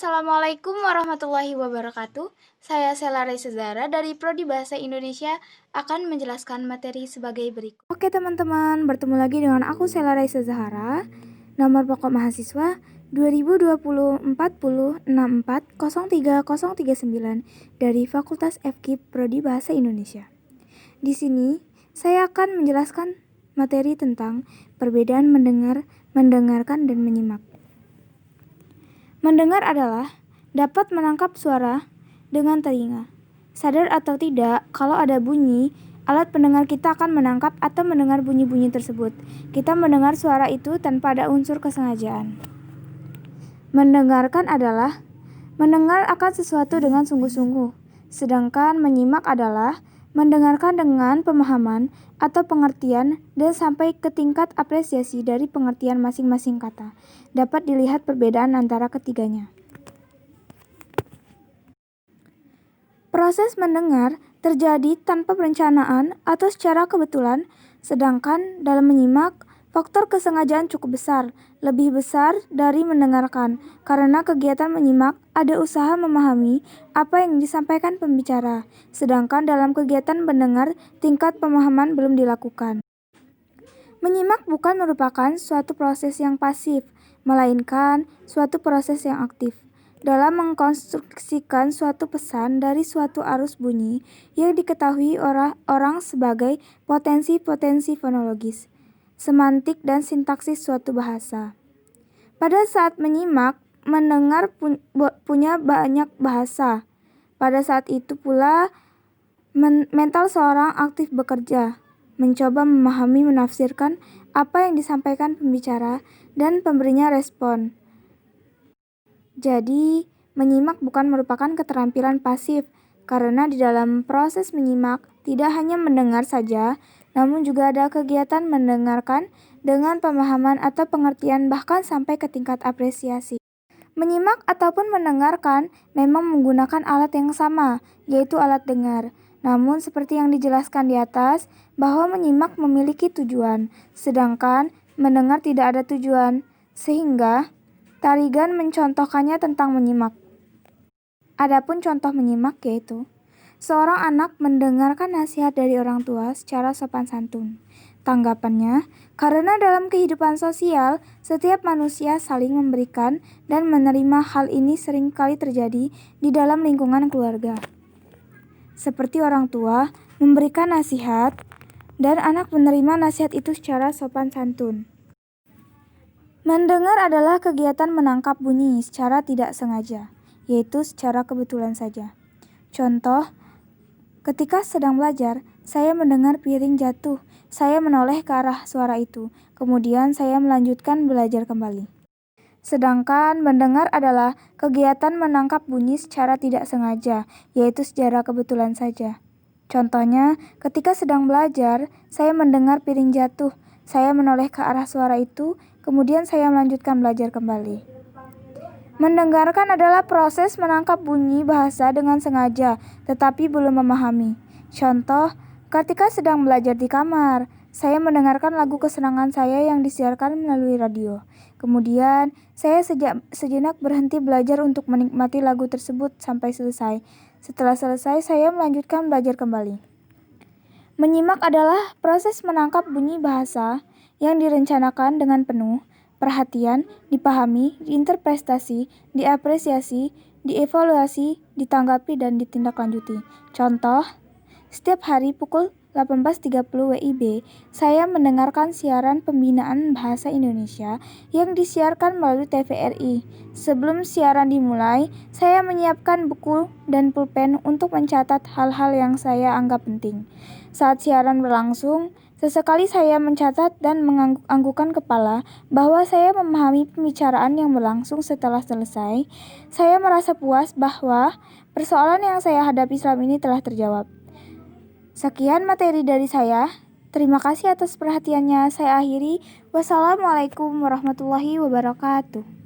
Assalamualaikum warahmatullahi wabarakatuh. Saya Sela Raisa Zahra dari Prodi Bahasa Indonesia akan menjelaskan materi sebagai berikut. Oke teman-teman, bertemu lagi dengan aku Sela Raisa Zahra. Nomor pokok mahasiswa 2020-4064-03039 dari Fakultas FKIP Prodi Bahasa Indonesia. Di sini saya akan menjelaskan materi tentang perbedaan mendengar, mendengarkan, dan menyimak. Mendengar adalah dapat menangkap suara dengan telinga. Sadar atau tidak, kalau ada bunyi, alat pendengar kita akan menangkap atau mendengar bunyi-bunyi tersebut. Kita mendengar suara itu tanpa ada unsur kesengajaan. Mendengarkan adalah mendengar akan sesuatu dengan sungguh-sungguh. Sedangkan menyimak adalah mendengarkan dengan pemahaman atau pengertian dan sampai ke tingkat apresiasi dari pengertian masing-masing kata. Dapat dilihat perbedaan antara ketiganya. Proses mendengar terjadi tanpa perencanaan atau secara kebetulan, sedangkan dalam menyimak, faktor kesengajaan cukup besar, lebih besar dari mendengarkan, karena kegiatan menyimak ada usaha memahami apa yang disampaikan pembicara, sedangkan dalam kegiatan mendengar tingkat pemahaman belum dilakukan. Menyimak bukan merupakan suatu proses yang pasif, melainkan suatu proses yang aktif dalam mengkonstruksikan suatu pesan dari suatu arus bunyi yang diketahui orang sebagai potensi-potensi fonologis, semantik, dan sintaksis suatu bahasa. Pada saat menyimak, mendengar punya banyak bahasa. Pada saat itu pula mental seorang aktif bekerja, mencoba memahami, menafsirkan apa yang disampaikan pembicara dan pemberinya respon. Jadi, menyimak bukan merupakan keterampilan pasif, karena di dalam proses menyimak tidak hanya mendengar saja, namun juga ada kegiatan mendengarkan dengan pemahaman atau pengertian bahkan sampai ke tingkat apresiasi. Menyimak ataupun mendengarkan memang menggunakan alat yang sama, yaitu alat dengar. Namun seperti yang dijelaskan di atas, bahwa menyimak memiliki tujuan, sedangkan mendengar tidak ada tujuan, sehingga Tarigan mencontohkannya tentang menyimak. Adapun contoh menyimak yaitu seorang anak mendengarkan nasihat dari orang tua secara sopan santun. Tanggapannya, karena dalam kehidupan sosial, setiap manusia saling memberikan dan menerima. Hal ini sering kali terjadi di dalam lingkungan keluarga. Seperti orang tua memberikan nasihat dan anak menerima nasihat itu secara sopan santun. Mendengar adalah kegiatan menangkap bunyi secara tidak sengaja, yaitu secara kebetulan saja. Contoh, ketika sedang belajar, saya mendengar piring jatuh. Saya menoleh ke arah suara itu, kemudian saya melanjutkan belajar kembali. Sedangkan mendengar adalah kegiatan menangkap bunyi secara tidak sengaja, yaitu secara kebetulan saja. Contohnya, ketika sedang belajar, saya mendengar piring jatuh. Saya menoleh ke arah suara itu, kemudian saya melanjutkan belajar kembali. Mendengarkan adalah proses menangkap bunyi bahasa dengan sengaja, tetapi belum memahami. Contoh, ketika sedang belajar di kamar, saya mendengarkan lagu kesenangan saya yang disiarkan melalui radio. Kemudian, saya sejenak berhenti belajar untuk menikmati lagu tersebut sampai selesai. Setelah selesai, saya melanjutkan belajar kembali. Menyimak adalah proses menangkap bunyi bahasa yang direncanakan dengan penuh perhatian, dipahami, diinterpretasi, diapresiasi, dievaluasi, ditanggapi, dan ditindaklanjuti. Contoh, setiap hari pukul 18.30 WIB, saya mendengarkan siaran pembinaan bahasa Indonesia yang disiarkan melalui TVRI. Sebelum siaran dimulai, saya menyiapkan buku dan pulpen untuk mencatat hal-hal yang saya anggap penting. Saat siaran berlangsung, sesekali saya mencatat dan menganggukkan kepala bahwa saya memahami pembicaraan yang berlangsung. Setelah selesai, saya merasa puas bahwa persoalan yang saya hadapi selama ini telah terjawab. Sekian materi dari saya. Terima kasih atas perhatiannya. Saya akhiri. Wassalamualaikum warahmatullahi wabarakatuh.